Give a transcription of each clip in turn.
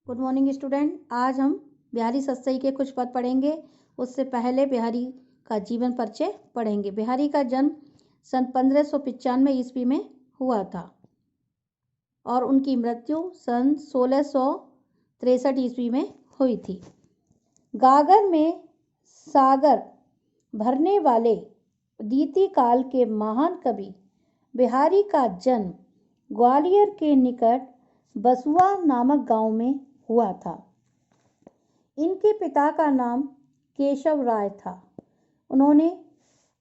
Good morning student. आज हम बिहारी सतसई के कुछ पद पढ़ेंगे। उससे पहले बिहारी का जीवन परिचय पढ़ेंगे। बिहारी का जन्म सन 1595 ईस्वी में हुआ था और उनकी मृत्यु सन 1663 ईस्वी में हुई थी। गागर में सागर भरने वाले रीतिकाल के महान कवि बिहारी का जन्म ग्वालियर के निकट बसुआ नामक गांव में हुआ था। इनके पिता का नाम केशव राय था। उन्होंने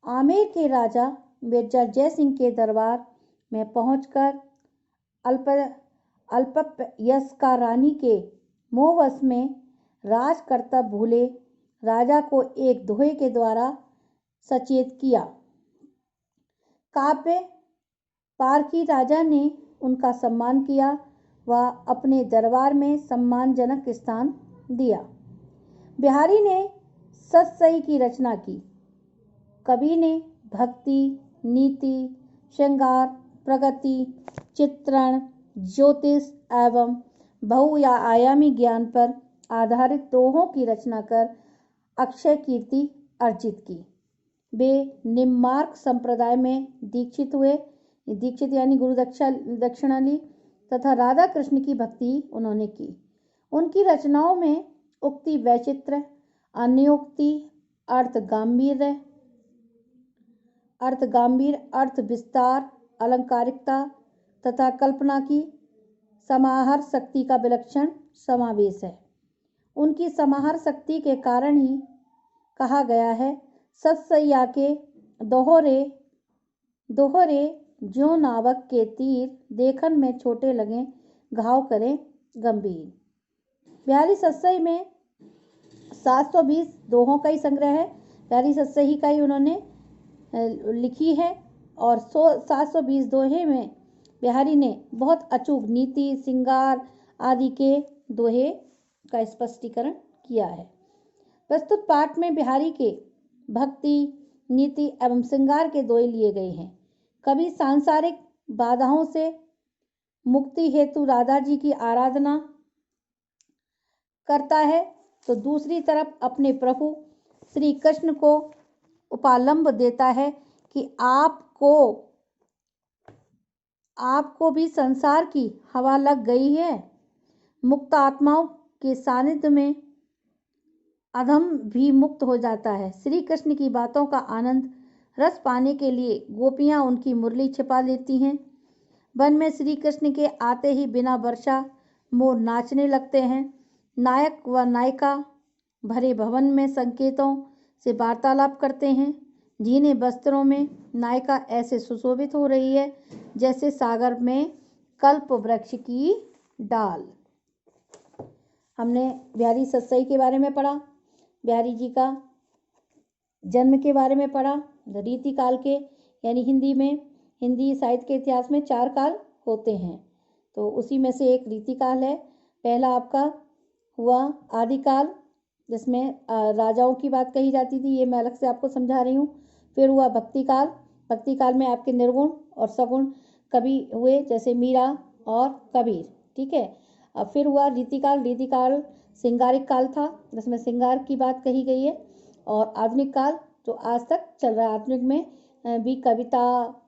आमेर के राजा मिर्जा जय सिंह के दरबार में पहुंचकर अल्पयस्का रानी के मोहवश में राज कर्तव्य भूले राजा को एक दोहे के द्वारा सचेत किया। काव्य पारखी राजा ने उनका सम्मान किया व अपने दरबार में सम्मानजनक स्थान दिया। बिहारी ने सतसई की रचना की। कवि ने भक्ति, नीति, श्रृंगार, प्रगति, चित्रण, ज्योतिष एवं बहुआयामी ज्ञान पर आधारित दोहों की रचना कर अक्षय कीर्ति अर्जित की। वे निम्बार्क संप्रदाय में दीक्षित हुए। दीक्षित यानी गुरु दक्षिणा ली तथा राधा कृष्ण की भक्ति उन्होंने की। उनकी रचनाओं में उक्ति वैचित्र, अन्योक्ति, अर्थ गांभीर्य, अर्थ विस्तार, अलंकारिकता तथा कल्पना की समाहार शक्ति का विलक्षण समावेश है। उनकी समाहार शक्ति के कारण ही कहा गया है, सतसैया के दोहरे ज्यों नावक के तीर देखन में छोटे लगे घाव करें गंभीर। बिहारी सतसई में 720 दोहों का ही संग्रह है। बिहारी सतसई का ही उन्होंने लिखी है और 720 दोहे में बिहारी ने बहुत अचूक नीति, श्रृंगार आदि के दोहे का स्पष्टीकरण किया है। प्रस्तुत पाठ में बिहारी के भक्ति, नीति एवं श्रृंगार के दोहे लिए गए हैं। कवि सांसारिक बाधाओं से मुक्ति हेतु राधा जी की आराधना करता है तो दूसरी तरफ अपने प्रभु श्री कृष्ण को उपालंब देता है कि आपको भी संसार की हवा लग गई है। मुक्त आत्माओं के सानिध्य में अधम भी मुक्त हो जाता है। श्री कृष्ण की बातों का आनंद रस पाने के लिए गोपियां उनकी मुरली छिपा लेती हैं। वन में श्री कृष्ण के आते ही बिना वर्षा मोर नाचने लगते हैं। नायक व नायिका भरे भवन में संकेतों से वार्तालाप करते हैं। झीने वस्त्रों में नायिका ऐसे सुशोभित हो रही है जैसे सागर में कल्प वृक्ष की डाल। हमने बिहारी सतसई के बारे में पढ़ा, बिहारी जी का जन्म के बारे में पढ़ा। रीतिकाल के यानी हिंदी साहित्य के इतिहास में 4 काल होते हैं, तो उसी में से एक रीतिकाल है। पहला आपका हुआ आदिकाल, जिसमें राजाओं की बात कही जाती थी, ये मैं अलग से आपको समझा रही हूँ। फिर हुआ भक्तिकाल। भक्तिकाल में आपके निर्गुण और सगुण कवि हुए, जैसे मीरा और कबीर, ठीक है। अब फिर हुआ रीतिकाल श्रृंगारिक काल था, जिसमें श्रृंगार की बात कही गई है। और आधुनिक काल जो आज तक चल रहा है, आधुनिक में भी कविता,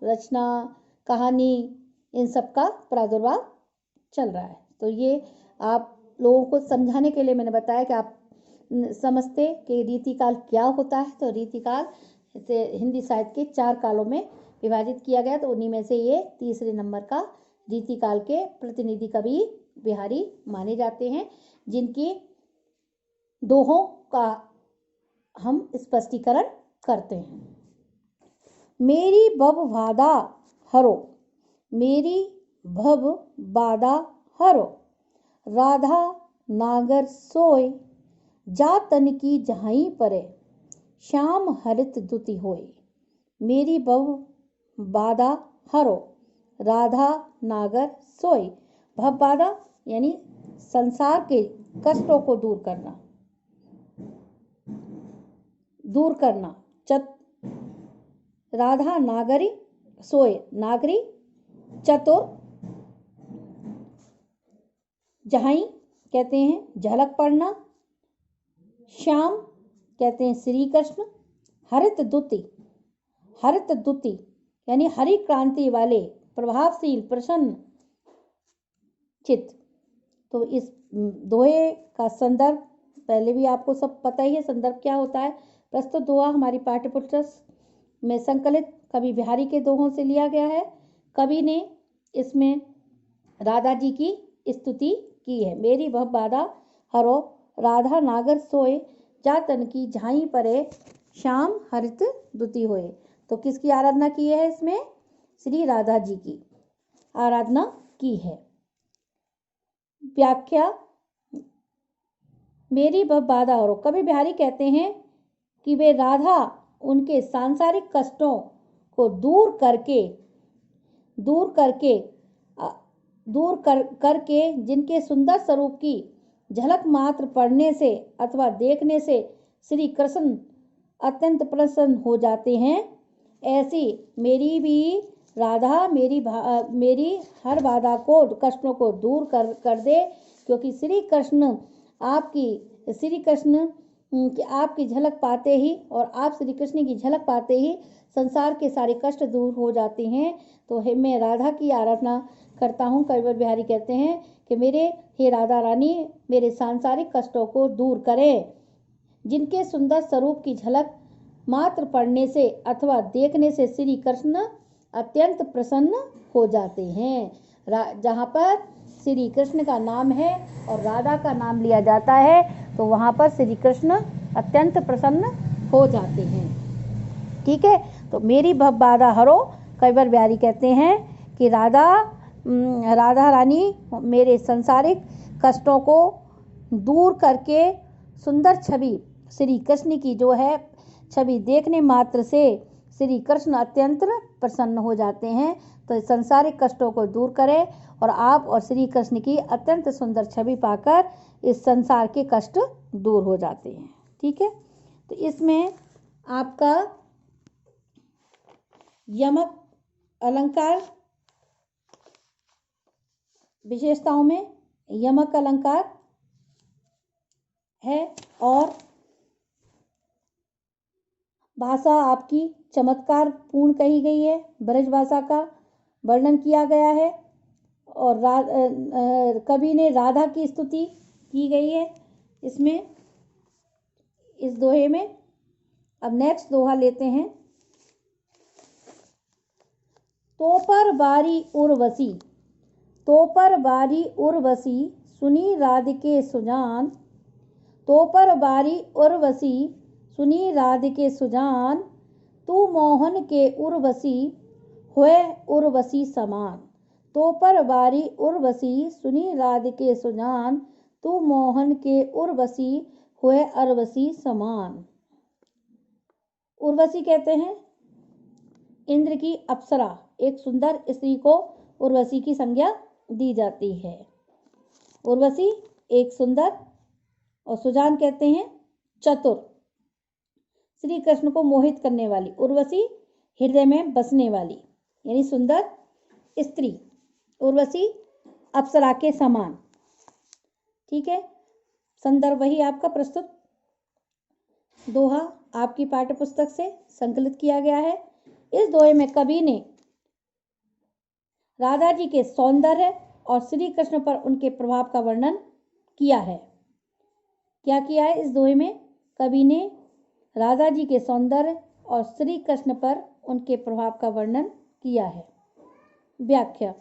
रचना, कहानी, इन सब का प्रादुर्भाव चल रहा है। तो ये आप लोगों को समझाने के लिए मैंने बताया कि आप समझते कि रीतिकाल क्या होता है। तो रीतिकाल से हिंदी साहित्य के 4 कालों में विभाजित किया गया, तो उन्हीं में से ये तीसरे नंबर का रीतिकाल के प्रतिनिधि कवि बिहारी माने जाते हैं, जिनकी दोहों का हम स्पष्टीकरण करते हैं। मेरी भव बाधा हरो, मेरी भव बाधा हरो, राधा नागर सोय, जा तन की जहाई परे, श्याम हरित दुति होय। मेरी भव बाधा हरो, राधा नागर सोय। भव बाधा यानी संसार के कष्टों को दूर करना। राधा नागरी सोय, नागरी चतुर, जहाई कहते हैं झलक पड़ना, श्याम कहते हैं श्री कृष्ण, हरित द्युति यानी हरि क्रांति वाले, प्रभावशील, प्रसन्न चित्त। तो इस दोहे का संदर्भ पहले भी आपको सब पता ही है, संदर्भ क्या होता है। प्रस्तुत दोहा हमारी पाठ्यपुस्तक में संकलित कवि बिहारी के दोहों से लिया गया है। कवि ने इसमें राधा जी की स्तुति की है। मेरी भव बाधा हरो, राधा नागर सोए, जातन की झाई परे, श्याम हरित द्युति होए। तो किसकी आराधना की है इसमें? श्री राधा जी की आराधना की है। व्याख्या, मेरी भव बाधा हरो, कवि बिहारी कहते हैं कि वे राधा उनके सांसारिक कष्टों को दूर करके जिनके सुंदर स्वरूप की झलक मात्र पढ़ने से अथवा देखने से श्री कृष्ण अत्यंत प्रसन्न हो जाते हैं, ऐसी मेरी भी राधा मेरी हर बाधा को, कष्टों को दूर कर दे, क्योंकि श्री कृष्ण आपकी झलक पाते ही और आप श्री कृष्ण की झलक पाते ही संसार के सारे कष्ट दूर हो जाते हैं। तो मैं राधा की आराधना करता हूँ। कवि बिहारी कहते हैं कि हे राधा रानी मेरे सांसारिक कष्टों को दूर करें, जिनके सुंदर स्वरूप की झलक मात्र पढ़ने से अथवा देखने से श्री कृष्ण अत्यंत प्रसन्न हो जाते हैं। जहाँ पर श्री कृष्ण का नाम है और राधा का नाम लिया जाता है तो वहाँ पर श्री कृष्ण अत्यंत प्रसन्न हो जाते हैं। ठीक है, तो मेरी भव बाधा हरो, कवि बिहारी कहते हैं कि राधा रानी मेरे सांसारिक कष्टों को दूर करके सुंदर छवि श्री कृष्ण की जो है छवि देखने मात्र से श्री कृष्ण अत्यंत प्रसन्न हो जाते हैं। तो सांसारिक कष्टों को दूर करें और आप और श्री कृष्ण की अत्यंत सुंदर छवि पाकर इस संसार के कष्ट दूर हो जाते हैं। ठीक है, तो इसमें आपका यमक अलंकार विशेषताओं में यमक अलंकार है और भाषा आपकी चमत्कार पूर्ण कही गई है, ब्रज भाषा का वर्णन किया गया है और कवि ने राधा की स्तुति की गई है इसमें, इस दोहे में। अब नेक्स्ट दोहा लेते हैं। तो पर बारी उर्वशी सुनी राधिके सुजान, तो पर बारी उर्वशी सुनी राधिके सुजान, तू मोहन के उर्वशी हुए उर्वशी समान। तो पर बारी उर्वशी सुनी राधिके सुजान, तू मोहन के उर्वशी हुए उर्वशी समान। उर्वशी कहते हैं इंद्र की अप्सरा, एक सुंदर स्त्री को उर्वशी की संज्ञा दी जाती है। उर्वशी एक सुंदर और सुजान कहते हैं चतुर, श्री कृष्ण को मोहित करने वाली। उर्वशी हृदय में बसने वाली यानी सुंदर स्त्री, उर्वशी अप्सरा के समान। ठीक है, संदर्भ वही आपका प्रस्तुत दोहा आपकी पाठ्यपुस्तक से संकलित किया गया है। इस दोहे में कवि ने राधा जी के सौंदर्य और श्री कृष्ण पर उनके प्रभाव का वर्णन किया है। क्या किया है इस दोहे में? कवि ने राधा जी के सौंदर्य और श्री कृष्ण पर उनके प्रभाव का वर्णन किया है। व्याख्या,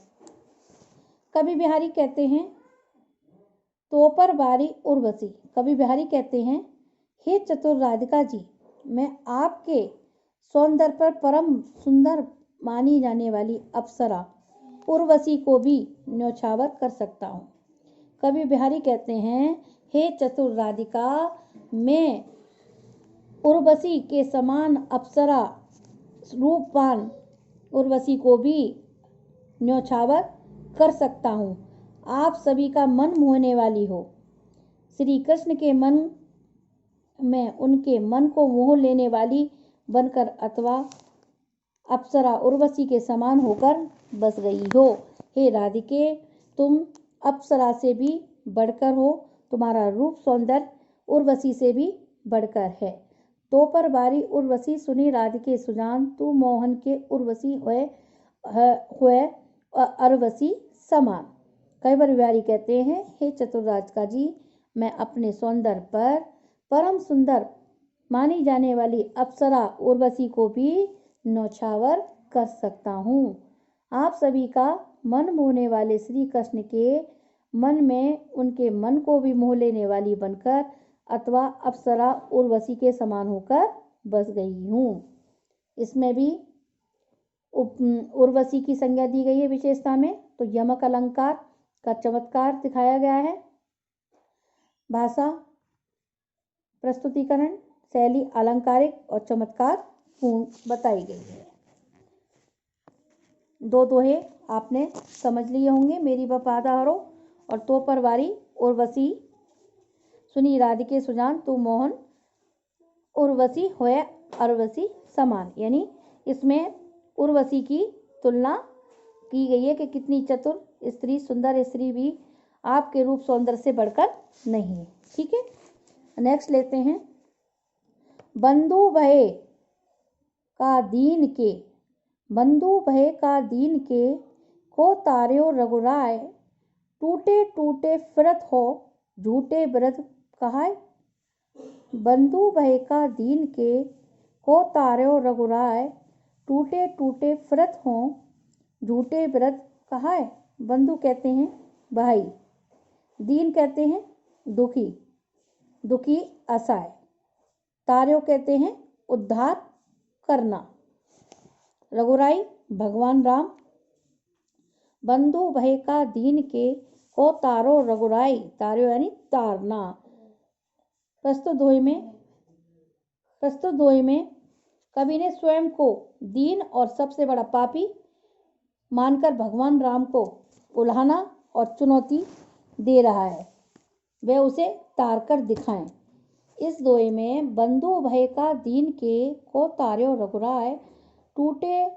कवि बिहारी कहते हैं तो पर बारी उर्वशी, कवि बिहारी कहते हैं हे चतुर राधिका जी, मैं आपके सौंदर्य पर परम सुंदर मानी जाने वाली अप्सरा उर्वशी को भी न्यौछावर कर सकता हूँ। कवि बिहारी कहते हैं हे चतुर राधिका, मैं उर्वशी के समान अप्सरा रूपवान उर्वशी को भी न्यौछावर कर सकता हूँ। आप सभी का मन मोहने वाली हो। श्री कृष्ण के मन में उनके मन को मोह लेने वाली बनकर अथवा अप्सरा उर्वशी के समान होकर बस गई हो। हे राधिके, तुम अप्सरा से भी बढ़कर हो, तुम्हारा रूप सौंदर्य उर्वशी से भी बढ़कर है। तो पर बारी उर्वशी सुनी राधिके सुजान, तू मोहन के उर्वशी हुए अरवशी समान। कई बार बिहारी कहते हैं, हे चतुर्राज का जी, मैं अपने सौंदर्य पर परम सुंदर मानी जाने वाली अप्सरा उर्वशी को भी नौछावर कर सकता हूँ। आप सभी का मन मोहने वाले श्री कृष्ण के मन में उनके मन को भी मोह लेने वाली बनकर अथवा अप्सरा उर्वशी के समान होकर बस गई हूँ। इसमें भी उर्वशी की संज्ञा दी गई है विशेषता में, तो यमक अलंकार का चमत्कार दिखाया गया है। भाषा प्रस्तुतिकरण शैली अलंकारिक और चमत्कार पूर्ण बताई गई है। दो दोहे आपने समझ लिए होंगे, मेरी वफादारो और तो परवारी उर्वशी सुनी राधिके सुजान, तू मोहन उर्वशी होए अरवशी समान। यानी इसमें उर्वशी की तुलना की गई है कि कितनी चतुर स्त्री, सुंदर स्त्री भी आपके रूप सौंदर्य से बढ़कर नहीं है। ठीक है, नेक्स्ट लेते हैं। बंधु भय का दीन के, बंधु भय का दीन के को तार्यो रघुराय, टूटे टूटे फिरत हो झूठे व्रत कहाय। बंधु भय का दीन के को तार्यो रघुराय, टूटे टूटे फिरत हो झूठे व्रत कहाय। बंधु कहते हैं भाई, दीन कहते हैं दुखी, दुखी असहाय, तार्यो कहते हैं उद्धार करना, रघुराई भगवान राम। बंधु भय का दीन के को तारो रघुराई, तारो यानी तारना। प्रस्तुत दोहे में कवि ने स्वयं को दीन और सबसे बड़ा पापी मानकर भगवान राम को उल्हाना और चुनौती दे रहा है, वह उसे तार कर दिखाएं। इस दोहे में बंधु भय का दीन के को तार्यो रघुराय, टूटे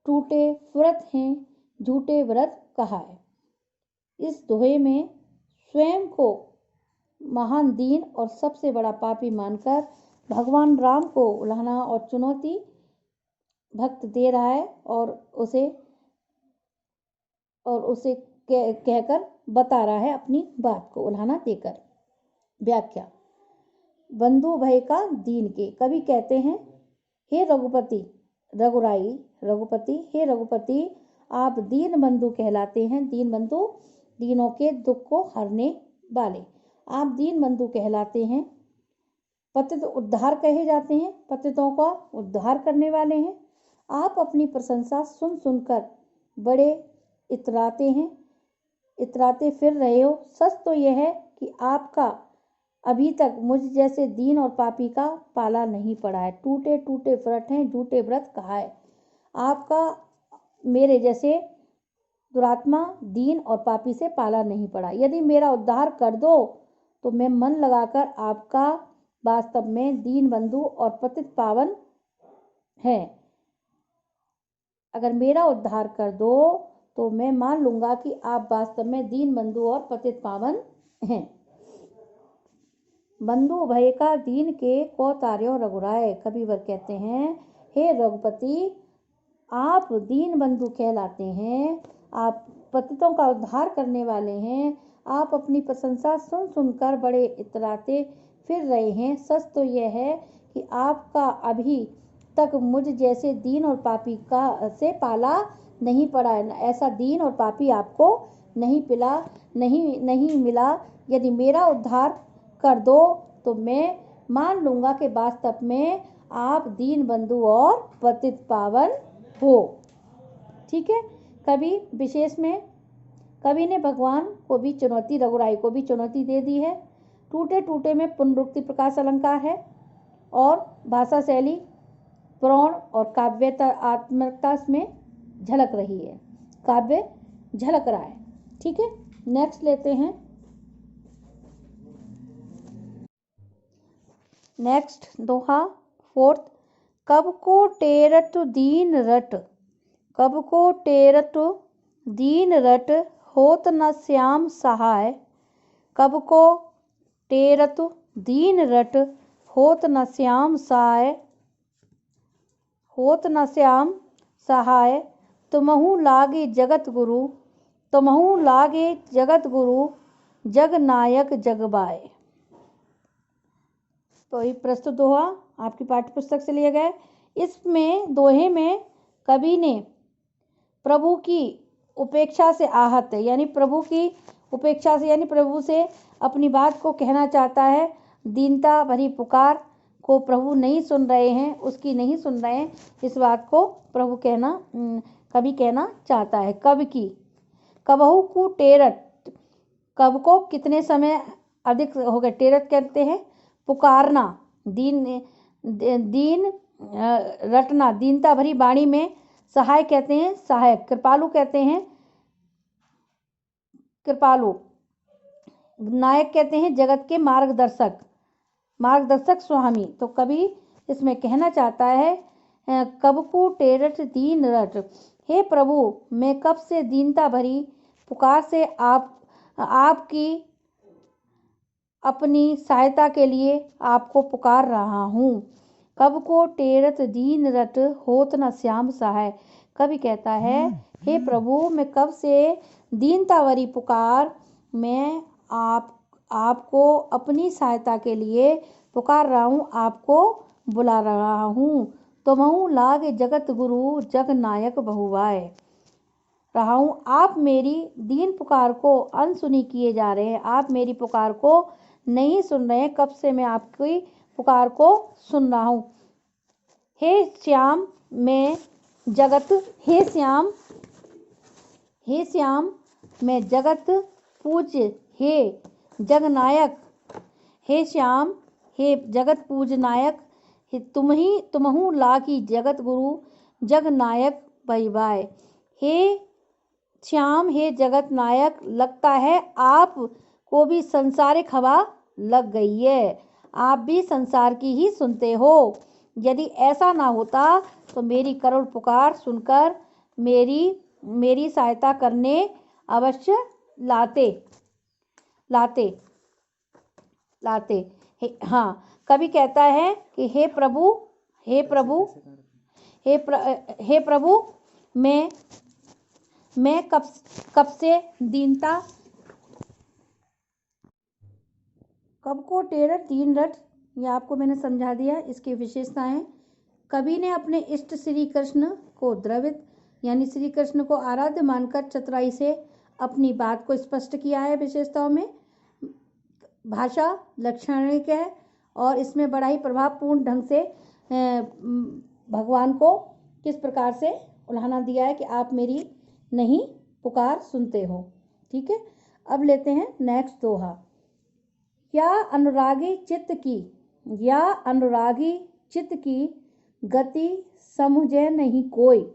टूटे व्रत हैं झूठे व्रत कहाय। इस दोहे में स्वयं को महान दीन और सबसे बड़ा पापी मानकर भगवान राम को उल्हाना और चुनौती भक्त दे रहा है और उसे कहकर बता रहा है अपनी बात को उल्हाना देकर। व्याख्या। बंधु भय का दीन के, कवि कहते हैं, हे रघुपति, रघुराई रघुपति, हे रघुपति आप दीन बंधु कहलाते हैं। दीन बंधु दीनों के दुख को हरने वाले, आप दीन बंधु कहलाते हैं। पतित उद्धार कहे जाते हैं, पतितों का उद्धार करने वाले हैं। आप अपनी प्रशंसा सुन सुनकर बड़े इतराते फिर रहे हो। सच तो यह है कि आपका अभी तक मुझ जैसे दीन और पापी का पाला नहीं पड़ा है। टूटे टूटे व्रत हैं झूठे व्रत कहा है। आपका मेरे जैसे दुरात्मा दीन और पापी से पाला नहीं पड़ा। यदि मेरा उद्धार कर दो तो मैं मन लगाकर आपका वास्तव में दीन बंधु और पतित पावन है। अगर मेरा उद्धार कर दो तो मैं मान लूंगा कि आप वास्तव में दीन बंधु और पतित पावन हैं। बंधु भय का दीन के को तार्यो रघुराय, कविवर कहते हैं, हे रघुपति आप दीन बंधु कहलाते हैं, आप पतितों का उद्धार करने वाले हैं। आप अपनी प्रशंसा सुन सुनकर बड़े इतराते फिर रहे हैं। सच तो यह है कि आपका अभी तक मुझ जैसे दीन और पापी का से पाला नहीं पड़ा है। ऐसा दीन और पापी आपको नहीं मिला। यदि मेरा उद्धार कर दो तो मैं मान लूंगा कि वास्तव में आप दीन बंधु और पतित पावन हो। ठीक है, कवि ने भगवान को भी चुनौती, रघुराई को भी चुनौती दे दी है। टूटे टूटे में पुनरुक्ति प्रकाश अलंकार है और भाषा शैली पुराण और काव्यात्मकता में झलक रही है, काव्य झलक रहा है। ठीक है, नेक्स्ट लेते हैं। नेक्स्ट दोहा फोर्थ। कब को टेरट दीन रट, कब को टेरट दीन रट, होत न श्याम सहाय, कब को टेरत दीन रट होत न श्याम सहाय, होत न श्याम सहाय तुमहु लागे जगत गुरु, तुमहु लागे जगत गुरु जग नायक जगबाय। तो ये प्रस्तुत दोहा आपकी पाठ्य पुस्तक से लिया गया है। इसमें दोहे में कवि ने प्रभु की उपेक्षा से आहत है, यानी प्रभु की उपेक्षा से, यानी प्रभु से अपनी बात को कहना चाहता है। दीनता भरी पुकार को प्रभु नहीं सुन रहे हैं, उसकी नहीं सुन रहे हैं, इस बात को प्रभु कवि कहना चाहता है। कब की कबहू को टेरट, कब को कितने समय अधिक हो गए, टेरट कहते हैं पुकारना, दीन रटना, दीनता भरी वाणी में, सहाय कहते हैं सहायक, कृपालु कहते हैं कृपालु, नायक कहते हैं जगत के मार्गदर्शक, मार्गदर्शक स्वामी। तो कवि इसमें कहना चाहता है कब को टेरट दीन रट, हे प्रभु मैं कब से दीनता भरी पुकार से आपकी अपनी सहायता के लिए आपको पुकार रहा हूँ। कब को टेरत दीन रट होत न श्याम सहाय, कवि कहता है हे प्रभु मैं कब से दीनता भरी पुकार मैं आपको अपनी सहायता के लिए पुकार रहा हूँ, आपको बुला रहा हूँ। तुमहु लागे जगत गुरु जग नायक बहुवाय, रहा हूँ आप मेरी दीन पुकार को अनसुनी किए जा रहे हैं, आप मेरी पुकार को नहीं सुन रहे हैं, कब से मैं आपकी पुकार को सुन रहा हूँ। हे श्याम मैं जगत, हे श्याम मैं जगत पूज्य, हे जगनायक, हे श्याम हे जगत पूज नायक, हे तुमहु लागी जगत गुरु जग नायक बहिबाय। हे श्याम हे जगत नायक, लगता है आप को भी संसारिक हवा लग गई है, आप भी संसार की ही सुनते हो। यदि ऐसा ना होता तो मेरी करुण पुकार सुनकर मेरी सहायता करने अवश्य लाते। हाँ, कवि कहता है कि हे प्रभु मैं कब से दीनता, कब को टेरट दीन रट, ये आपको मैंने समझा दिया। इसकी विशेषताएं, कवि ने अपने इष्ट श्री कृष्ण को द्रवित यानी श्री कृष्ण को आराध्य मानकर चतुराई से अपनी बात को स्पष्ट किया है। विशेषताओं में भाषा लक्षणिक है और इसमें बड़ा ही प्रभावपूर्ण ढंग से भगवान को किस प्रकार से उल्हाना दिया है कि आप मेरी नहीं पुकार सुनते हो। ठीक है, अब लेते हैं नेक्स्ट दोहा। या अनुरागी चित्त की गति समझे नहीं कोई,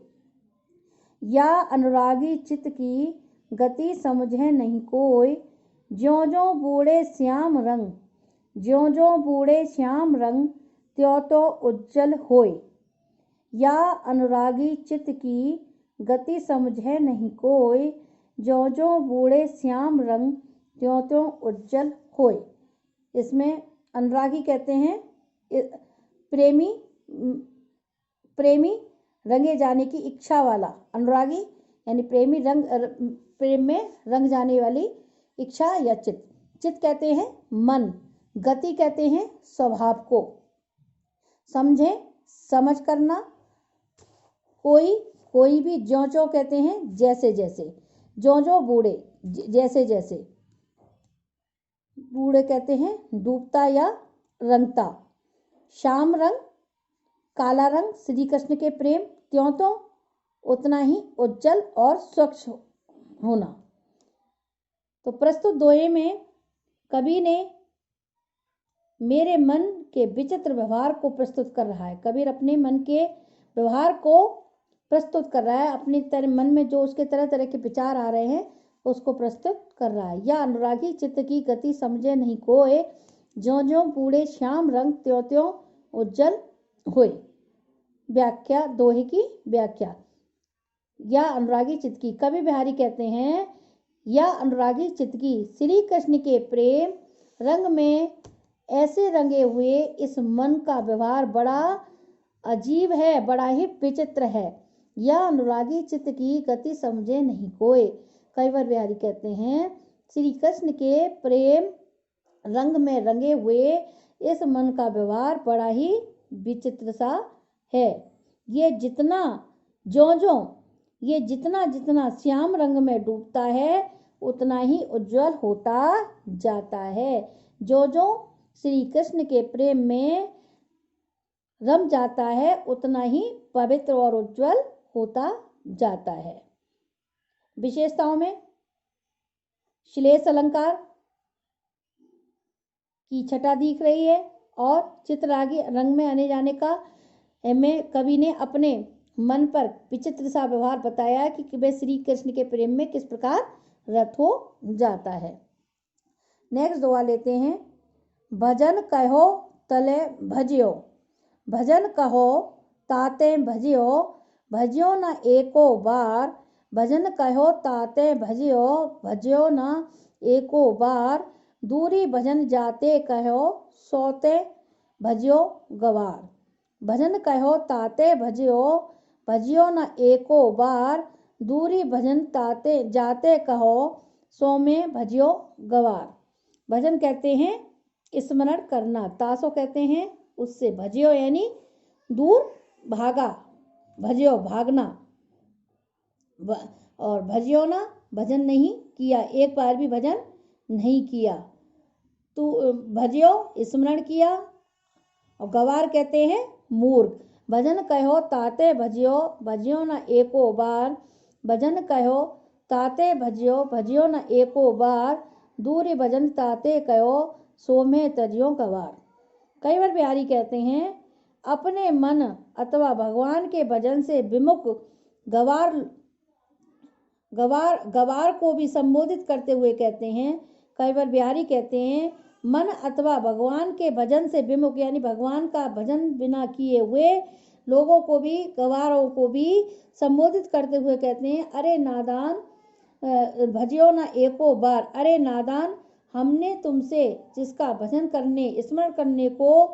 या अनुरागी चित्त की गति समझे नहीं कोई, ज्यों ज्यों बूढ़े श्याम रंग, ज्यों ज्यों बूढ़े श्याम रंग त्यों तो उज्जवल होय। या अनुरागी चित्त की गति समझे नहीं कोई, ज्यों ज्यों बूढ़े श्याम रंग त्यों त्यों उज्जवल होय। इसमें अनुरागी कहते हैं प्रेमी रंगे जाने की इच्छा वाला, अनुरागी यानी प्रेमी, प्रेम में रंग जाने वाली इच्छा या चित्त। चित्त कहते हैं मन, गति कहते हैं स्वभाव को, समझ करना, कोई भी, ज्यों ज्यों कहते हैं जैसे जैसे, ज्यों ज्यों बूढ़े जैसे जैसे, बूढ़े कहते हैं डूबता या रंगता, श्याम रंग काला रंग श्री कृष्ण के प्रेम, त्यों तो उतना ही उज्जवल और स्वच्छ होना। तो प्रस्तुत दोहे में कवि ने मेरे मन के विचित्र व्यवहार को प्रस्तुत कर रहा है। कबीर अपने मन के व्यवहार को प्रस्तुत कर रहा है, अपने मन में जो उसके तरह तरह के विचार आ रहे हैं उसको प्रस्तुत कर रहा है। या अनुरागी चित्त की गति समझे नहीं कोय, ज्यों ज्यों बूढ़े श्याम रंग त्यों त्यों उज्जवल होय। व्याख्या, दोहे की व्याख्या। या अनुरागी चित्त की, कवि बिहारी कहते हैं या अनुरागी चित्त की श्री कृष्ण के प्रेम रंग में ऐसे रंगे हुए इस मन का व्यवहार बड़ा अजीब है, बड़ा ही विचित्र है। यह अनुरागी चित्त की गति समझे नहीं कोई। कैवर बिहारी कहते हैं श्री कृष्ण के प्रेम रंग में रंगे हुए इस मन का व्यवहार बड़ा ही विचित्र सा है। ये जितना जितना श्याम रंग में डूबता है उतना ही उज्जवल होता जाता है। जो श्री कृष्ण के प्रेम में रम जाता है उतना ही पवित्र और उज्जवल होता जाता है। विशेषताओं में श्लेष अलंकार की छटा दिख रही है और चित्ररागी रंग में आने जाने का में कवि ने अपने मन पर विचित्र सा व्यवहार बताया कि वह श्री कृष्ण के प्रेम में किस प्रकार रत हो जाता है। नेक्स्ट दुआ लेते हैं। भजन कहो तले भजियो, भजन कहो ताते भजियो, भजियो न एको बार, भजन कहो ताते भजियो, भजियो न एको बार, दूरी भजन जाते कहो सोते भजियो गवार, भजन कहो ताते भजियो, भजियो न एको बार, दूरी भजन ताते जाते कहो सो में भजियो गवार। भजन कहते हैं स्मरण करना, तासो कहते हैं उससे, भजियो यानी दूर भागा, भजियो भागना, और भजियो ना भजन नहीं किया, एक बार भी भजन नहीं किया। तो भजियो स्मरण किया, और गवार कहते हैं मूर्ख। भजन कहो ताते भजियो, भजियो न एको बार, भजन कहो ताते भजियो, भजियो न एको बार, दूरी भजन ताते कहो सो में तजियो गवार। कई बार बिहारी कहते हैं अपने मन अथवा भगवान के भजन से विमुख गवार को भी संबोधित करते हुए कहते हैं। कई बार बिहारी कहते हैं मन अथवा भगवान के भजन से विमुख यानी भगवान का भजन बिना किए हुए लोगों को भी, गवारों को भी संबोधित करते हुए कहते हैं अरे नादान भजियो ना एको बार, अरे नादान हमने तुमसे जिसका भजन करने स्मरण करने को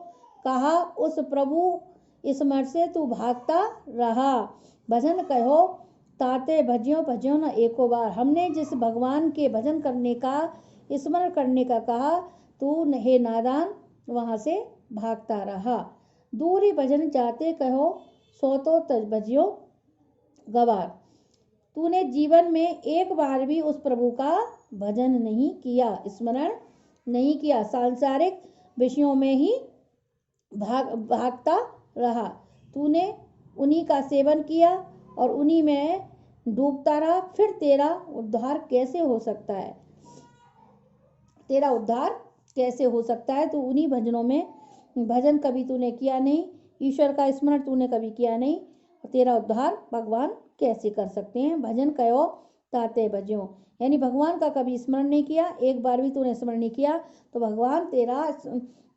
कहा उस प्रभु स्मरण से तू भागता रहा। भजन कहो ताते भजियो, भजियो ना एको बार, हमने जिस भगवान के भजन करने का स्मरण करने का कहा तू हे नादान वहाँ से भागता रहा। दूरी भजन जाते कहो सो तो तज भजियो गवार, तूने जीवन में एक बार भी उस प्रभु का भजन नहीं किया, स्मरण नहीं किया, सांसारिक विषयों में ही भागता रहा। तूने उन्हीं का सेवन किया और उन्हीं में डूबता रहा, फिर तेरा उद्धार कैसे हो सकता है? तेरा उद्धार कैसे हो सकता है? तो उन्हीं भजनों में भजन कभी तूने किया नहीं, ईश्वर का स्मरण तूने कभी किया नहीं, तेरा उद्धार भगवान कैसे कर सकते हैं? भजन कहो ताते भजियो यानी भगवान का कभी स्मरण नहीं किया, एक बार भी तूने स्मरण नहीं किया, तो भगवान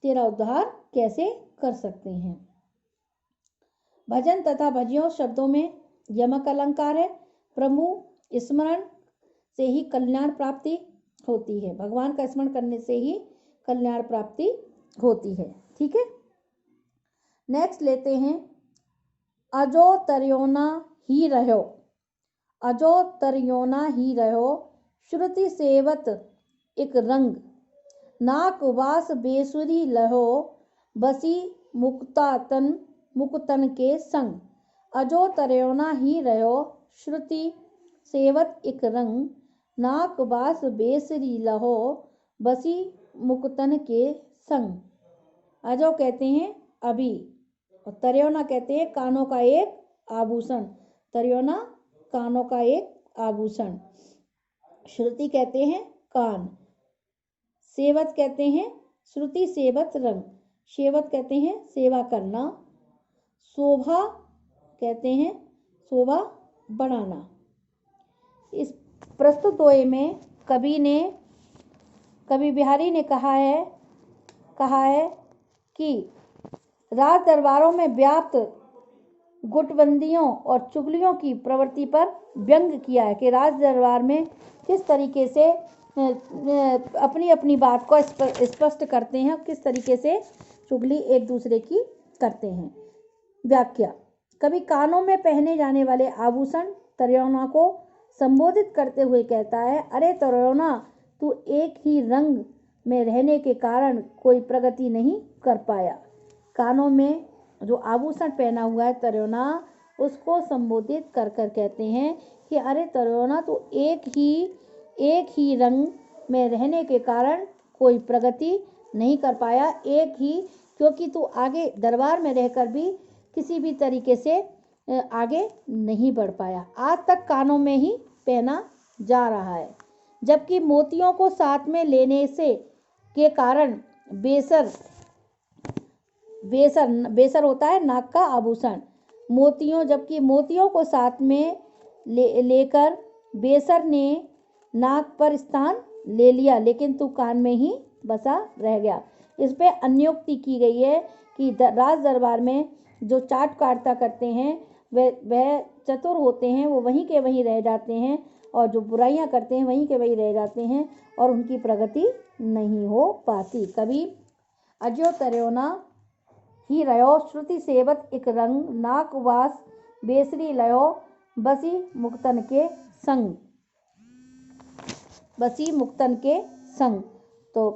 तेरा उद्धार कैसे कर सकते हैं? भजन तथा भजियो शब्दों में यमक अलंकार है। प्रभु स्मरण से ही कल्याण प्राप्ति होती है, भगवान का स्मरण करने से ही कल्याण प्राप्ति होती है। ठीक है, नेक्स्ट लेते हैं अजो तरियोना ही रहो, अजो तरियोना ही रहो, श्रुति सेवत एक रंग, नाक वास बेसुरी लहो, बसी मुक्तन के संग। अजो तरियोना ही रहो, श्रुति सेवत एक रंग, नाक वास बेसुरी लहो, बसी मुक्तन के संग। अजो कहते हैं अभी, और तरियोना कहते हैं कानों का एक आभूषण, तरियोना कानों का एक आभूषण, श्रुति कहते हैं कान, सेवत कहते हैं श्रुति सेवत रंग, सेवत कहते हैं सेवा करना, शोभा कहते हैं शोभा बढ़ाना। इस प्रस्तुत दोहे में कवि बिहारी ने कहा है कि राज दरबारों में व्याप्त गुटबंदियों और चुगलियों की प्रवृत्ति पर व्यंग किया है कि राज दरबार में किस तरीके से अपनी अपनी बात को स्पष्ट करते हैं, किस तरीके से चुगली एक दूसरे की करते हैं। व्याख्या। कभी कानों में पहने जाने वाले आभूषण तरोना को संबोधित करते हुए कहता है, अरे तरोना, तू एक ही रंग में रहने के कारण कोई प्रगति नहीं कर पाया। कानों में जो आभूषण पहना हुआ है तरोना, उसको संबोधित कर कर कहते हैं कि अरे तरोना, तू एक ही रंग में रहने के कारण कोई प्रगति नहीं कर पाया, एक ही, क्योंकि तू आगे दरबार में रहकर भी किसी भी तरीके से आगे नहीं बढ़ पाया। आज तक कानों में ही पहना जा रहा है, जबकि मोतियों को साथ में लेने से के कारण बेसर होता है नाक का आभूषण, जबकि मोतियों को साथ में लेकर बेसर ने नाक पर स्थान ले लिया, लेकिन तू कान में ही बसा रह गया। इस पे अन्योक्ति की गई है कि राज दरबार में जो चाटकारिता करते हैं वह चतुर होते हैं, वो वहीं के वहीं रह जाते हैं, और जो बुराइयां करते हैं वहीं के वहीं रह जाते हैं और उनकी प्रगति नहीं हो पाती। कभी अजो तरोना ही रहो श्रुति सेवत एक रंग, नाक वास बेसरी लयो बसी मुक्तन के संग। तो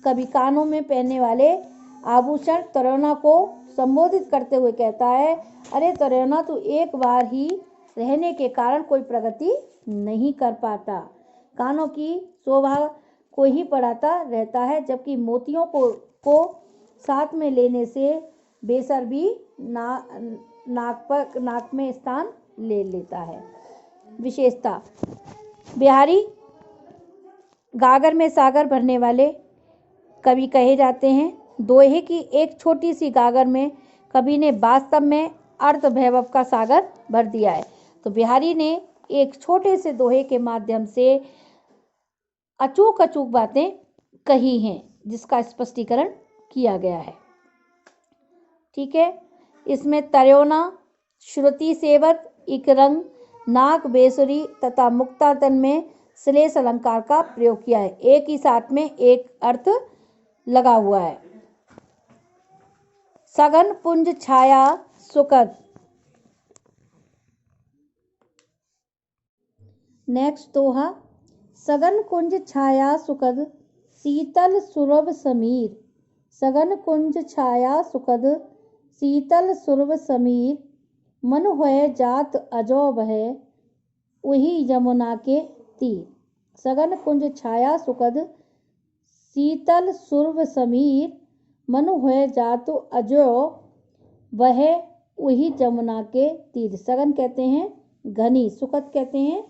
कभी कानों में पहनने वाले आभूषण तरोना को संबोधित करते हुए कहता है, अरे तरोना, तू एक बार ही रहने के कारण कोई प्रगति नहीं कर पाता। कानों की शोभा को ही बढ़ाता रहता है, जबकि मोतियों को साथ में लेने से बेसर भी नाक में स्थान ले लेता है। विशेषता। बिहारी गागर में सागर भरने वाले कवि कहे जाते हैं। दोहे की एक छोटी सी गागर में कवि ने वास्तव में अर्थ वैभव का सागर भर दिया है। तो बिहारी ने एक छोटे से दोहे के माध्यम से अचूक बातें कही हैं, जिसका स्पष्टीकरण किया गया है। ठीक है, इसमें तरोना, श्रुति सेवत, इक रंग, नाक बेसुरी तथा मुक्तातन में श्लेष अलंकार का प्रयोग किया है। एक ही साथ में एक अर्थ लगा हुआ है। सघन पुंज छाया सुखद। नेक्स्ट दोहा। सघन कुंज छाया सुखद, शीतल सुरभ समीर। सघन कुंज छाया सुखद, शीतल सुरभ समीर। मन होए जात अजो बह, वही यमुना के तीर। सघन कुंज छाया सुखद, शीतल सुरभ समीर। मन होए जात अजो बह, वही यमुना के तीर। सघन कहते हैं घनी, सुखद कहते हैं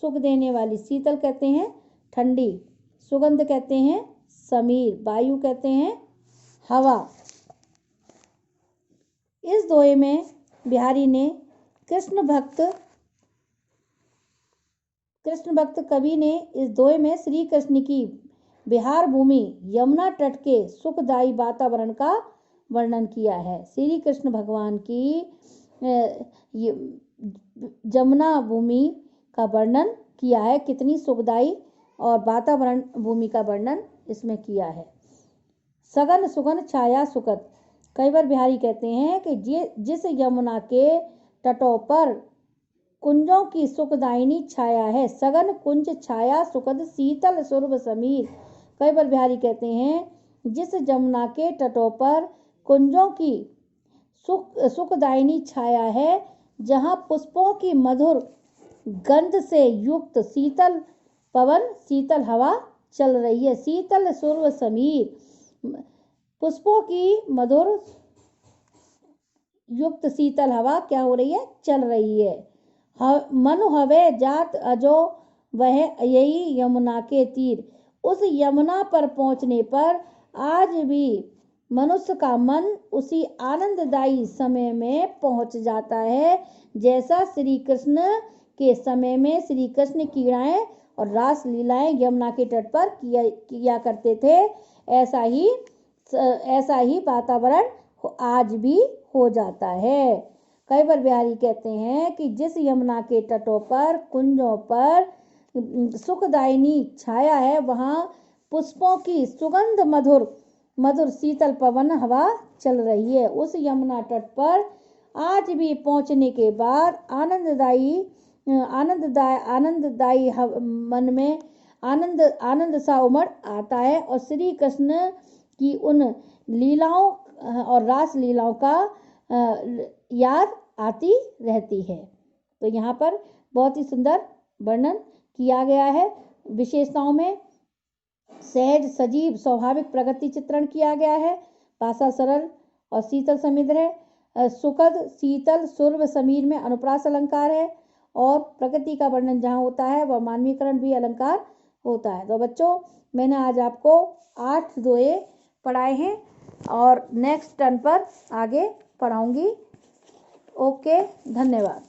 सुख देने वाली, शीतल कहते हैं ठंडी, सुगंध कहते हैं समीर, वायु कहते हैं हवा। इस दोहे में बिहारी ने कृष्ण भक्त कवि ने इस दोहे में श्री कृष्ण की बिहार भूमि यमुना तट के सुखदायी वातावरण का वर्णन किया है। श्री कृष्ण भगवान की यमुना भूमि का वर्णन किया है, कितनी सुखदायी और वातावरण भूमि का वर्णन इसमें किया है। सघन सुगन छाया सुखद। कई बार बिहारी कहते हैं कि जिस यमुना के तटों पर कुंजों की सुखदायिनी छाया है, सघन कुंज छाया सुखद शीतल सुरभ समीर। कई बार बिहारी कहते हैं जिस यमुना के तटों पर कुंजों की सुखदायिनी छाया है, जहाँ पुष्पों की मधुर गंध से युक्त शीतल पवन, शीतल हवा चल रही है। शीतल सुरभ समीर, पुष्पों की मधुर युक्त शीतल हवा क्या हो रही है, चल रही है। मन हवे जात अजो वह, यही यमुना के तीर। उस यमुना पर पहुंचने पर आज भी मनुष्य का मन उसी आनंददायी समय में पहुंच जाता है, जैसा श्री कृष्ण के समय में श्री कृष्ण क्रीड़ाएं और रास लीलाएं यमुना के तट पर किया करते थे। ऐसा ही वातावरण आज भी हो जाता है। कैवर बिहारी कहते हैं कि जिस यमुना के तटों पर, कुंजों पर सुखदायिनी छाया है, वहाँ पुष्पों की सुगंध मधुर मधुर शीतल पवन हवा चल रही है। उस यमुना तट पर आज भी पहुंचने के बाद आनंददायी मन में आनंद सा उमड़ आता है और श्री कृष्ण की उन लीलाओं और रास लीलाओं का याद आती रहती है। तो यहाँ पर बहुत ही सुंदर वर्णन किया गया है। विशेषताओं में सहज, सजीव, स्वाभाविक प्रगति चित्रण किया गया है। भाषा सरल और शीतल समिद्र है। सुखद, शीतल, सुरभ, समीर में अनुप्रास अलंकार है और प्रकृति का वर्णन जहाँ होता है वह मानवीकरण भी अलंकार होता है। तो बच्चों, मैंने आज आपको 8 दोहे पढ़ाए हैं और नेक्स्ट टर्न पर आगे पढ़ाऊंगी। ओके, धन्यवाद।